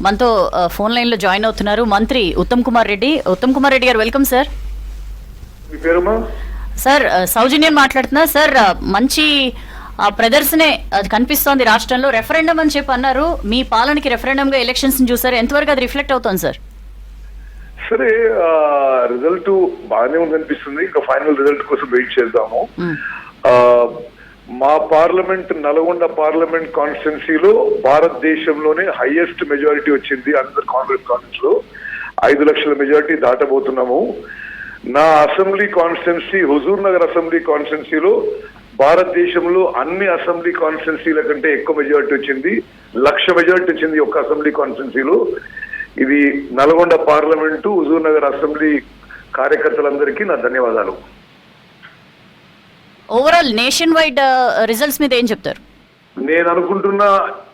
మనతో phone line లో join అవుతున్నారు మంత్రి ఉత్తమ్ కుమార్ రెడ్డి. ఉత్తమ్ కుమార్ రెడ్డి గారు, వెల్కమ్ సార్. మీ పేరుమా? సార్ సౌజన్యం మాట్లాడుతున్నా సార్. మంచి ప్రదర్శనే అది కనిపిస్తోంది రాష్ట్రంలో. రెఫరెండం అని చెప్పి అన్నారు, మీ పాలనకి రెఫరెండం గా ఎలక్షన్స్ చూసారు, ఎంతవరకు అది రిఫ్లెక్ట్ అవుతుంది సార్? సరే, రిజల్ట్ బాగానే ఉందనిపిస్తుంది. ఇంకా ఫైనల్ రిజల్ట్ కోసం వెయిట్ చేద్దాము. మా పార్లమెంట్, నల్గొండ పార్లమెంట్ కాన్స్టిట్యున్సీలో భారతదేశంలోనే హైయెస్ట్ మెజారిటీ వచ్చింది. అందరు కాంగ్రెస్ కాన్స్టిట్యూన్స్ లో 5 లక్షల మెజారిటీ దాటబోతున్నాము. నా assembly constituency Huzur Nagar assembly కాన్స్టిట్యున్సీలో భారతదేశంలో అన్ని అసెంబ్లీ కాన్స్టిట్యున్సీల కంటే ఎక్కువ మెజారిటీ వచ్చింది. 1,00,000 మెజారిటీ వచ్చింది ఒక్క అసెంబ్లీ కాన్స్టిట్యున్సీలో. ఇది నల్గొండ పార్లమెంటు, హుజూర్ నగర్ అసెంబ్లీ కార్యకర్తలందరికీ నా ధన్యవాదాలు. ఓవరాల్ నేషన్ వైడ్ రిజల్ట్స్ మీద ఏం చెప్తారు? నేను అనుకుంటున్నా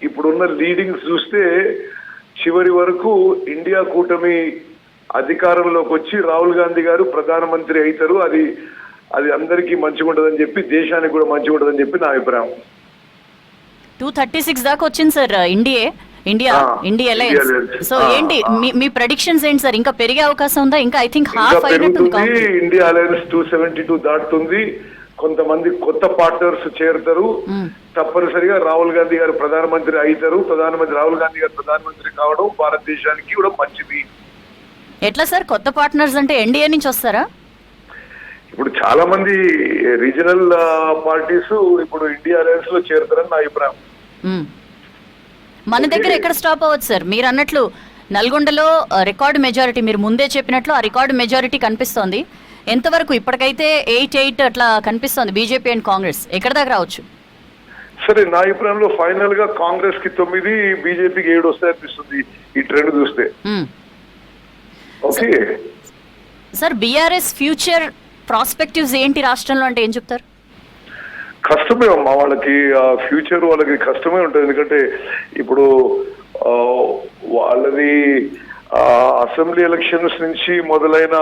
ఇప్పుడున్న లీడింగ్స్ చూస్తే చివరి వరకు ఇండియా కూటమి అధికారంలోకి వచ్చి రాహుల్ గాంధీ గారు ప్రధానమంత్రి అవుతారు. అది అందరికీ మంచిగా ఉంటుందని చెప్పి, దేశానికి కూడా మంచిగా ఉంటుందని చెప్పి నా అభిప్రాయం. 236 దాకా వచ్చింది సార్ ఇండియా అలయన్స్. సో ఏంటి మీ ప్రెడిక్షన్స్ ఏంటి సార్? ఇంకా పెరిగే అవకాశం ఉందా? ఇంకా ఐ థింక్ హాఫ్ అయినట్టుంది. India alliance 272 దాటుతుంది. కొంతమంది కొత్త పార్ట్నర్స్ చేరుతారు. తప్పనిసరిగా రాహుల్ గాంధీ గారు ప్రధానమంత్రి అవుతారు. రాహుల్ గాంధీ గారు ప్రధానమంత్రి కావడం భారతదేశానికి కూడా మంచిది. ఎట్లా సార్ కొత్త పార్ట్నర్స్ అంటే? ఎన్డీఏ నుంచి వస్తారా? ఇప్పుడు చాలా మంది రీజనల్ పార్టీస్ ఇప్పుడు ఇండియా అలయన్స్ లో చేరుతారని నా అభిప్రాయం. మన దగ్గర ఎక్కడ స్టాప్ అవ్వచ్చు సార్? మీరు అన్నట్లు నల్గొండలో రికార్డు మెజారిటీ, మీరు ముందే చెప్పినట్లు ఆ రికార్డు మెజారిటీ కనిపిస్తోంది. ఎంతవరకు? ఇప్పటికైతే 8-8 అట్లా కనిపిస్తోంది బీజేపీ అండ్ కాంగ్రెస్. ఎక్కడ దాకా రావచ్చు? సరే, నా అభిప్రాయంలో ఫైనల్ గా కాంగ్రెస్ కి 9, బీజేపీకి 7 వస్తాయి అనిపిస్తుంది ఈ ట్రెండ్ చూస్తే. Okay sir, BRS future perspectives ఏంటి రాష్ట్రంలో అంటే ఏం చెప్తారు? కష్టమే అమ్మా, వాళ్ళకి ఫ్యూచర్ వాళ్ళకి కష్టమే ఉంటుంది. ఎందుకంటే ఇప్పుడు వాళ్ళది అసెంబ్లీ ఎలక్షన్స్ నుంచి మొదలైన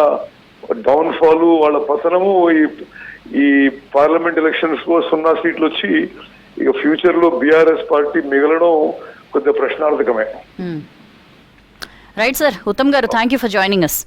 డౌన్ ఫాల్, వాళ్ళ పతనము, ఈ పార్లమెంట్ ఎలక్షన్స్ లో 0 సీట్లు వచ్చి ఇక ఫ్యూచర్ లో బీఆర్ఎస్ పార్టీ మిగలడం కొద్దిగా ప్రశ్నార్థకమే. Right sir. ఉత్తమ్ గారు, thank you for joining us.